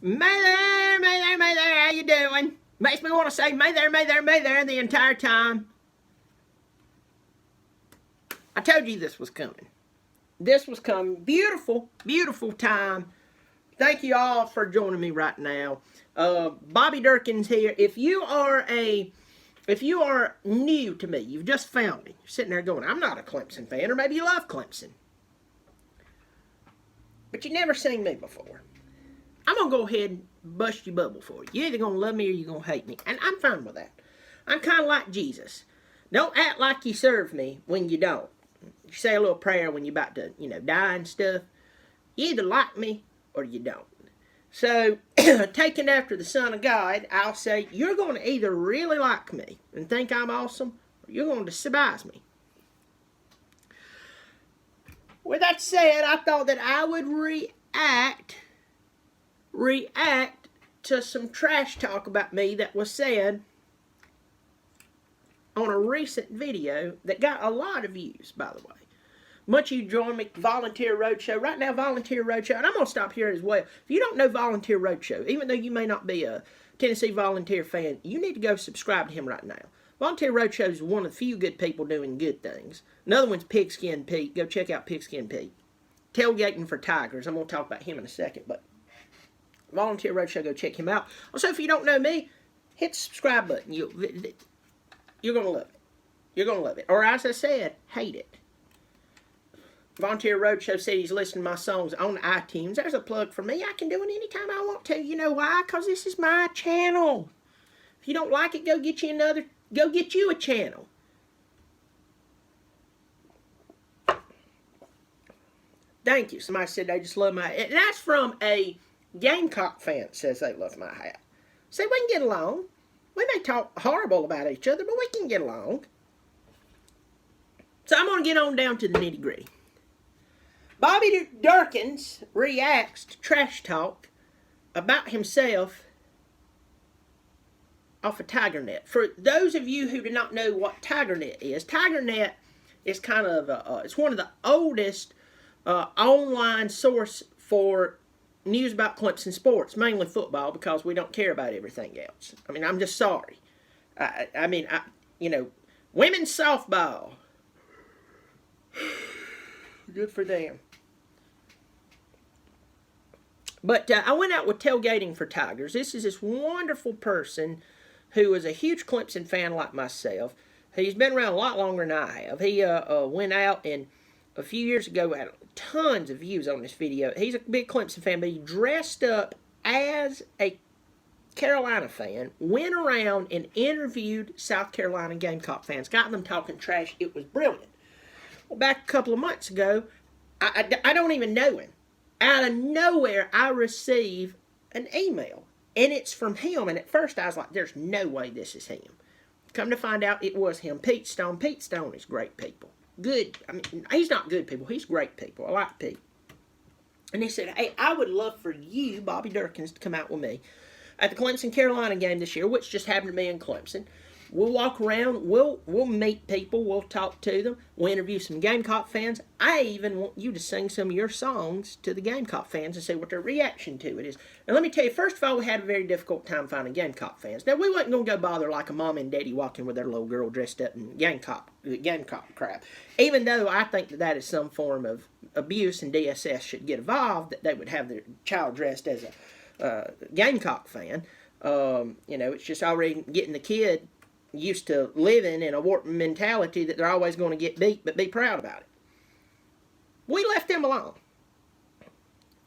May there, may there, may there, how you doing? Makes me want to say may there, may there, may there the entire time. I told you this was coming. This was coming. Beautiful, beautiful time. Thank you all for joining me right now. Bobby Dirkens here. If you are new to me, you've just found me. You're sitting there going, I'm not a Clemson fan, or maybe you love Clemson. But you've never seen me before. I'm going to go ahead and bust your bubble for you. You're either going to love me or you're going to hate me. And I'm fine with that. I'm kind of like Jesus. Don't act like you serve me when you don't. You say a little prayer when you're about to, die and stuff. You either like me or you don't. So, taking after the Son of God, I'll say, you're going to either really like me and think I'm awesome, or you're going to despise me. With that said, I thought that I would react to some trash talk about me that was said on a recent video that got a lot of views, by the way. Much you join me, Volunteer Roadshow. Right now, Volunteer Roadshow, and I'm going to stop here as well. If you don't know Volunteer Roadshow, even though you may not be a Tennessee Volunteer fan, you need to go subscribe to him right now. Volunteer Roadshow is one of the few good people doing good things. Another one's Pigskin Pete. Go check out Pigskin Pete. Tailgating for Tigers. I'm going to talk about him in a second, but Volunteer Roadshow, go check him out. Also, if you don't know me, hit the subscribe button. You're going to love it. You're going to love it. Or as I said, hate it. Volunteer Roadshow said he's listening to my songs on iTunes. There's a plug for me. I can do it anytime I want to. You know why? Because this is my channel. If you don't like it, go get you a channel. Thank you. Somebody said they just love my... And that's from a Gamecock fan that says they love my hat. See, we can get along. We may talk horrible about each other, but we can get along. So I'm going to get on down to the nitty-gritty. Bobby Dirkens reacts to trash talk about himself off of Tigernet. For those of you who do not know what Tigernet is kind of it's one of the oldest online source for news about Clemson sports, mainly football, because we don't care about everything else. I mean, I'm just sorry. Women's softball. Good for them. But I went out with Tailgating for Tigers. This is this wonderful person who is a huge Clemson fan like myself. He's been around a lot longer than I have. He went out and a few years ago had tons of views on this video. He's a big Clemson fan, but he dressed up as a Carolina fan, went around and interviewed South Carolina Gamecock fans, got them talking trash. It was brilliant. Well, back a couple of months ago, I don't even know him. Out of nowhere, I receive an email, and it's from him. And at first, I was like, "There's no way this is him." Come to find out, it was him. Pete Stone. Pete Stone is great people. Good. I mean, he's not good people. He's great people. I like Pete. And he said, "Hey, I would love for you, Bobby Dirkens, to come out with me at the Clemson-Carolina game this year," which just happened to be in Clemson. We'll walk around, we'll meet people, we'll talk to them, we'll interview some Gamecock fans. I even want you to sing some of your songs to the Gamecock fans and see what their reaction to it is. And let me tell you, first of all, we had a very difficult time finding Gamecock fans. Now, we wasn't going to go bother like a mom and daddy walking with their little girl dressed up in Gamecock crap. Even though I think that is some form of abuse and DSS should get involved, that they would have their child dressed as a Gamecock fan. It's just already getting the kid used to living in a warped mentality that they're always going to get beat, but be proud about it. We left them alone.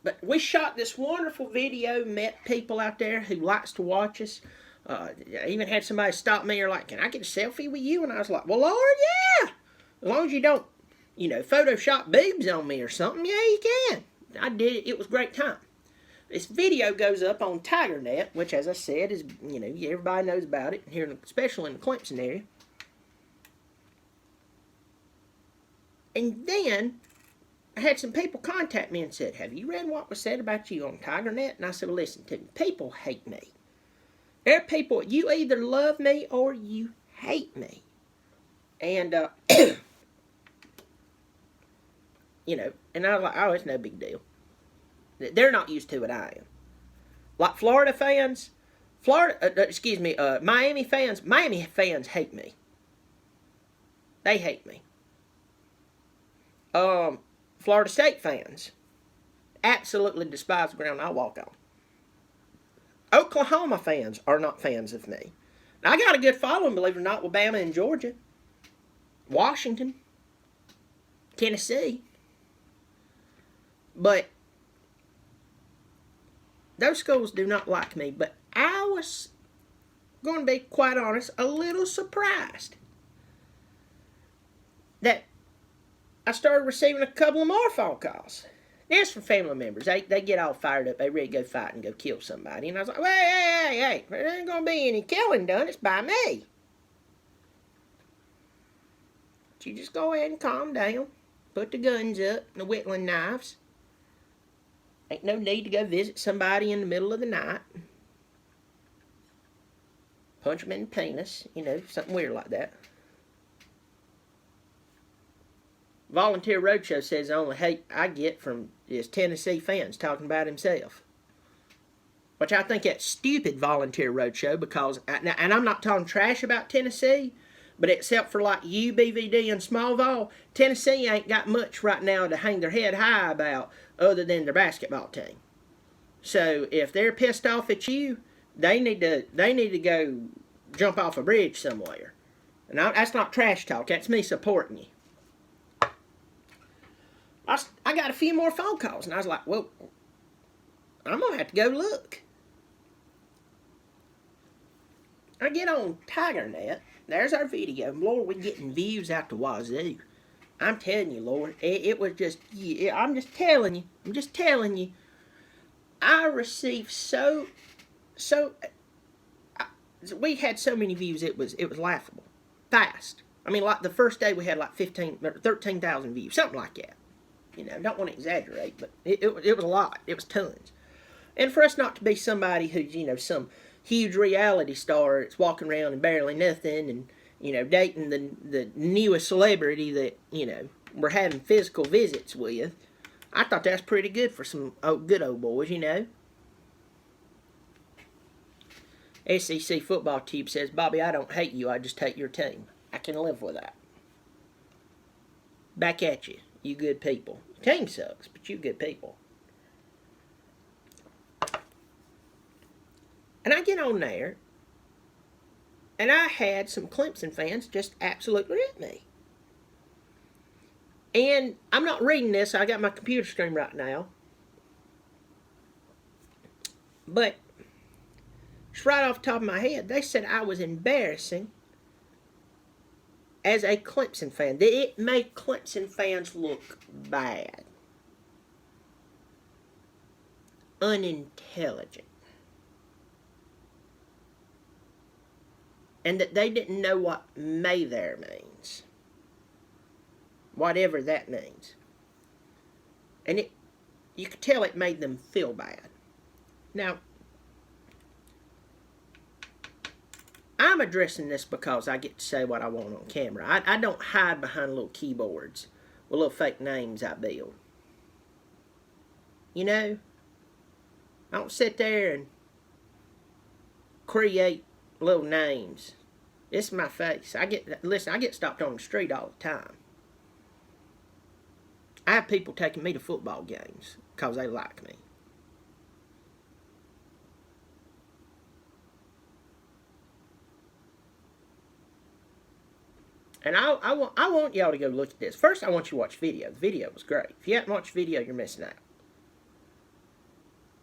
But we shot this wonderful video, met people out there who likes to watch us. I even had somebody stop me or like, "Can I get a selfie with you?" And I was like, "Well, Lord, yeah. As long as you don't, Photoshop boobs on me or something, yeah, you can." I did it. It was a great time. This video goes up on Tigernet, which, as I said, is, everybody knows about it, here, especially in the Clemson area. And then I had some people contact me and said, "Have you read what was said about you on Tigernet?" And I said, "Well, listen to me. People hate me. There are people, you either love me or you hate me." And, and I was like, "Oh, it's no big deal." They're not used to it, I am. Like Florida fans, Miami fans hate me. They hate me. Florida State fans absolutely despise the ground I walk on. Oklahoma fans are not fans of me. Now, I got a good following, believe it or not, with Bama and Georgia, Washington, Tennessee. But those schools do not like me. But I was, going to be quite honest, a little surprised that I started receiving a couple of more phone calls. That's from family members. They get all fired up. They ready to go fight and go kill somebody. And I was like, hey, there ain't going to be any killing done. It's by me. But you just go ahead and calm down. Put the guns up and the whittling knives. Ain't no need to go visit somebody in the middle of the night. Punch them in the penis. You know, something weird like that. Volunteer Roadshow says the only hate I get from is Tennessee fans talking about himself. Which I think that's stupid, Volunteer Roadshow, because, and I'm not talking trash about Tennessee, but except for like UBVD and Smallville, Tennessee ain't got much right now to hang their head high about other than their basketball team. So if they're pissed off at you, they need to go jump off a bridge somewhere. And that's not trash talk. That's me supporting you. I got a few more phone calls, and I was like, well, I'm going to have to go look. I get on Tigernet. There's our video. Lord, we're getting views out the wazoo. I'm telling you, Lord. It was just, I'm just telling you. I received we had so many views, it was laughable. Fast. I mean, like the first day we had like 13,000 views, something like that. You know, don't want to exaggerate, but it was a lot. It was tons. And for us not to be somebody who's, you know, some huge reality star that's walking around and barely nothing and, you know, dating the newest celebrity that, you know, we're having physical visits with, I thought that's pretty good for some good old boys, you know. SEC Football Tube says, Bobby, I don't hate you, I just hate your team. I can live with that. Back at you. You good people. Your team sucks, but you good people. And I get on there, and I had some Clemson fans just absolutely at me. And I'm not reading this. I got my computer screen right now. But just right off the top of my head, they said I was embarrassing as a Clemson fan. That it made Clemson fans look bad. Unintelligent. And that they didn't know what "may there" means. Whatever that means. And you could tell it made them feel bad. Now, I'm addressing this because I get to say what I want on camera. I don't hide behind little keyboards with little fake names I build. You know? I don't sit there and create little names. This is my face. I get stopped on the street all the time. I have people taking me to football games because they like me. And I want y'all to go look at this. First, I want you to watch video. The video was great. If you haven't watched video, you're missing out.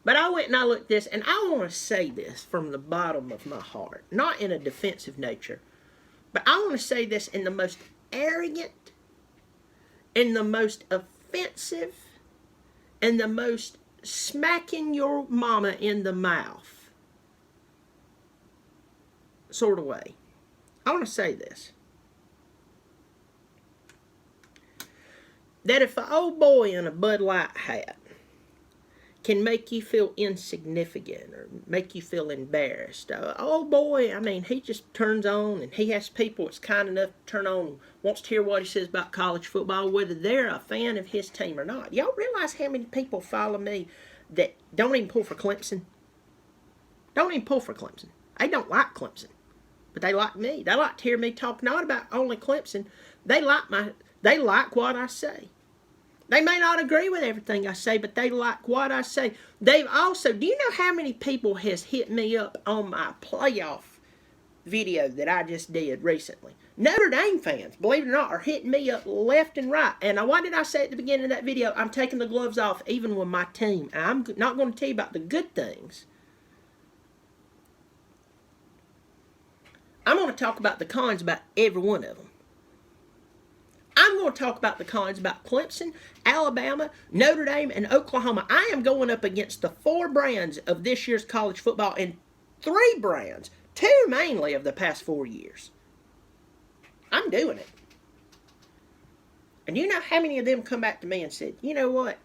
But I went and I looked at this, and I want to say this from the bottom of my heart. Not in a defensive nature, but I want to say this in the most arrogant, in the most offensive, in the most smacking your mama in the mouth sort of way. I want to say this. That if an old boy in a Bud Light hat can make you feel insignificant or make you feel embarrassed. Old boy, I mean, he just turns on and he has people that's kind enough to turn on and wants to hear what he says about college football, whether they're a fan of his team or not. Y'all realize how many people follow me that don't even pull for Clemson? don't even pull for Clemson. They don't like Clemson, but they like me. They like to hear me talk not about only Clemson. They like what I say. They may not agree with everything I say, but they like what I say. They've also, do you know how many people has hit me up on my playoff video that I just did recently? Notre Dame fans, believe it or not, are hitting me up left and right. And what did I say at the beginning of that video? I'm taking the gloves off even with my team. And I'm not going to tell you about the good things. I'm going to talk about the cons about every one of them. I'm going to talk about the cons about Clemson, Alabama, Notre Dame, and Oklahoma. I am going up against the 4 brands of this year's college football and 3 brands, 2 mainly of the past 4 years. I'm doing it. And you know how many of them come back to me and said, you know what?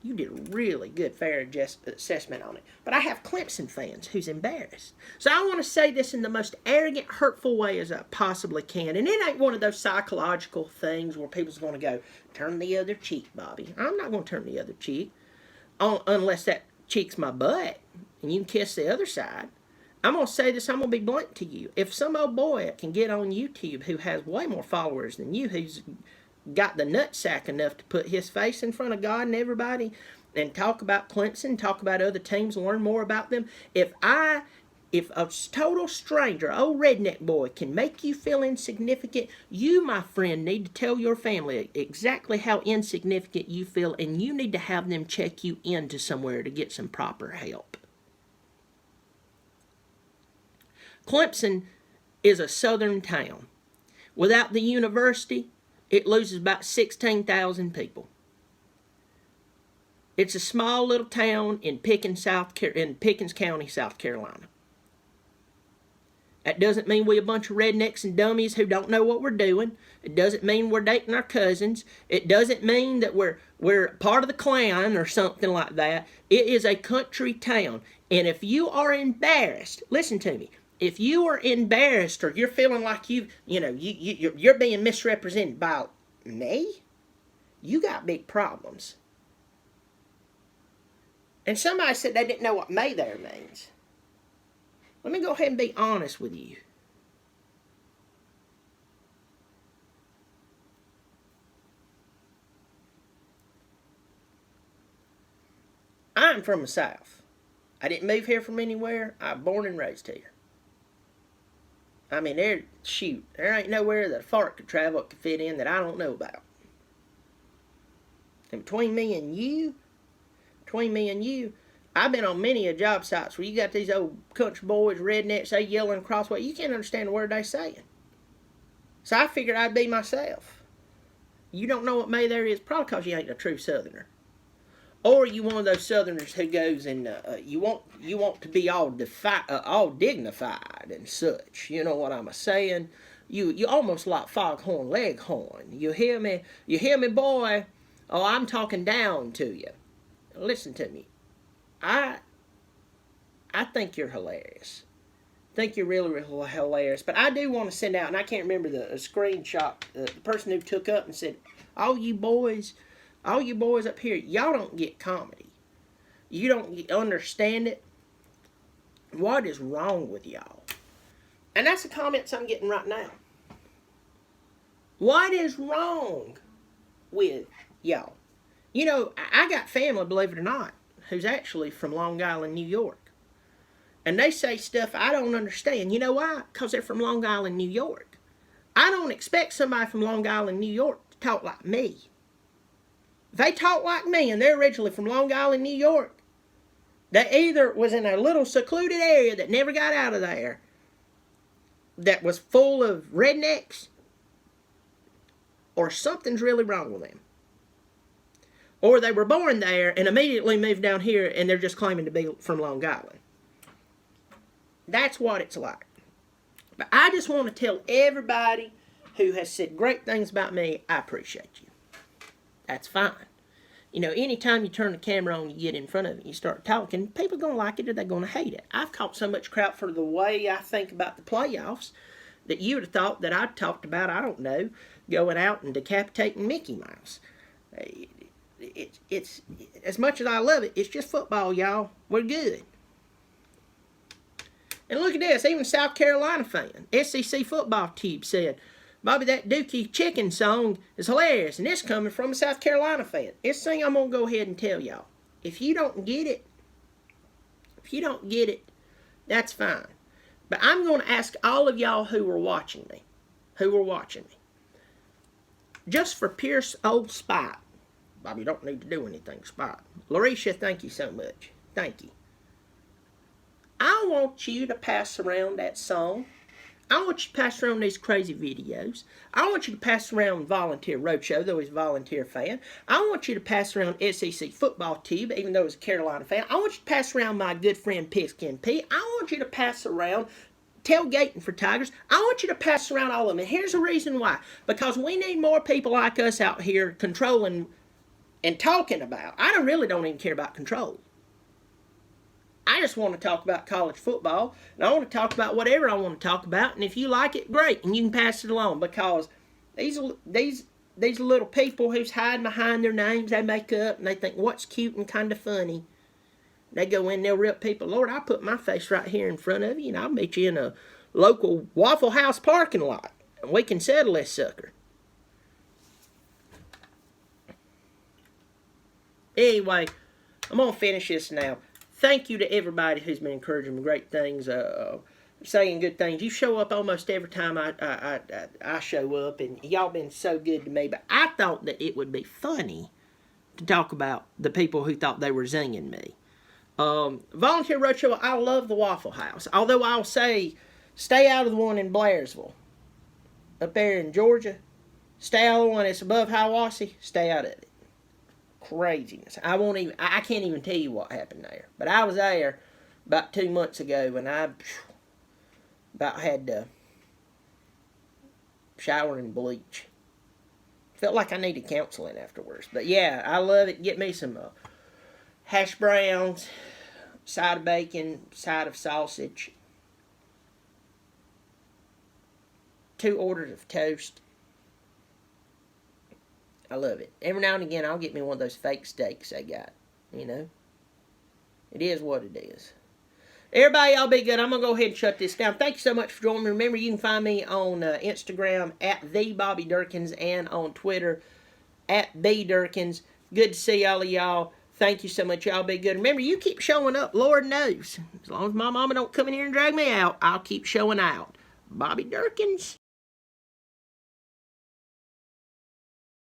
You did a really good, fair assessment on it. But I have Clemson fans who's embarrassed. So I want to say this in the most arrogant, hurtful way as I possibly can. And it ain't one of those psychological things where people's going to go, turn the other cheek, Bobby. I'm not going to turn the other cheek. Unless that cheek's my butt. And you can kiss the other side. I'm going to say this, I'm going to be blunt to you. If some old boy can get on YouTube who has way more followers than you, who's got the nutsack enough to put his face in front of God and everybody and talk about Clemson, talk about other teams, learn more about them. If a total stranger, old redneck boy, can make you feel insignificant, you, my friend, need to tell your family exactly how insignificant you feel, and you need to have them check you into somewhere to get some proper help. Clemson is a southern town. Without the university, it loses about 16,000 people. It's a small little town in Pickens County, South Carolina. That doesn't mean we're a bunch of rednecks and dummies who don't know what we're doing. It doesn't mean we're dating our cousins. It doesn't mean that we're part of the Klan or something like that. It is a country town. And if you are embarrassed, listen to me. If you are embarrassed or you're feeling like you're being misrepresented by me, you got big problems. And somebody said they didn't know what "may there" means. Let me go ahead and be honest with you. I'm from the South. I didn't move here from anywhere. I was born and raised here. I mean, there ain't nowhere that a fart could travel that could fit in that I don't know about. And between me and you, I've been on many of job sites where you got these old country boys, rednecks, they yelling across the way. You can't understand a word they saying. So I figured I'd be myself. You don't know what "may there" is, probably because you ain't a true Southerner. Or you one of those Southerners who goes and you want to be all dignified and such. You know what I'm saying? You almost like Foghorn Leghorn. You hear me, boy? Oh, I'm talking down to you. Listen to me. I think you're hilarious. I think you're really, really hilarious. But I do want to send out, and I can't remember the screenshot, the person who took up and said, all you boys up here, y'all don't get comedy. You don't understand it. What is wrong with y'all? And that's the comments I'm getting right now. What is wrong with y'all? You know, I got family, believe it or not, who's actually from Long Island, New York. And they say stuff I don't understand. You know why? Because they're from Long Island, New York. I don't expect somebody from Long Island, New York to talk like me. If they talk like me and they're originally from Long Island, New York, they either was in a little secluded area that never got out of there, that was full of rednecks, or something's really wrong with them. Or they were born there and immediately moved down here and they're just claiming to be from Long Island. That's what it's like. But I just want to tell everybody who has said great things about me, I appreciate you. That's fine. You know, anytime you turn the camera on, you get in front of it, you start talking, people are going to like it or they're going to hate it. I've caught so much crap for the way I think about the playoffs that you would have thought that I'd talked about, I don't know, going out and decapitating Mickey Mouse. It's as much as I love it, it's just football, y'all. We're good. And look at this, even a South Carolina fan, SEC football tube said, Bobby, that Dookie Chicken song is hilarious, and it's coming from a South Carolina fan. This thing I'm going to go ahead and tell y'all. If you don't get it, that's fine. But I'm going to ask all of y'all who are watching me, just for pure old spite. Bobby, you don't need to do anything spite. Larisha, thank you so much. Thank you. I want you to pass around that song. I want you to pass around these crazy videos. I want you to pass around Volunteer Roadshow, though he's a Volunteer fan. I want you to pass around SEC Football Tube, even though he's a Carolina fan. I want you to pass around my good friend Pigskin P. I want you to pass around Tailgating for Tigers. I want you to pass around all of them. And here's the reason why. Because we need more people like us out here controlling and talking about. I really don't even care about control. I just want to talk about college football, and I want to talk about whatever I want to talk about, and if you like it, great, and you can pass it along, because these little people who's hiding behind their names, they make up, and they think, what's cute and kind of funny? They go in, they'll rip people. Lord, I'll put my face right here in front of you, and I'll meet you in a local Waffle House parking lot, and we can settle this sucker. Anyway, I'm going to finish this now. Thank you to everybody who's been encouraging me great things, saying good things. You show up almost every time I show up, and y'all been so good to me. But I thought that it would be funny to talk about the people who thought they were zinging me. Volunteer Roadshow, I love the Waffle House. Although I'll say, stay out of the one in Blairsville, up there in Georgia. Stay out of the one that's above Hiawassee. Stay out of it. Craziness. I can't even tell you what happened there. But I was there about 2 months ago, and I about had to shower and bleach. Felt like I needed counseling afterwards. But yeah, I love it. Get me some hash browns, side of bacon, side of sausage, 2 orders of toast. I love it. Every now and again, I'll get me one of those fake steaks they got. You know? It is what it is. Everybody, y'all be good. I'm going to go ahead and shut this down. Thank you so much for joining me. Remember, you can find me on Instagram at @TheBobbyDirkens and on Twitter at @BDirkens. Good to see all of y'all. Thank you so much. Y'all be good. Remember, you keep showing up. Lord knows. As long as my mama don't come in here and drag me out, I'll keep showing out. Bobby Dirkens.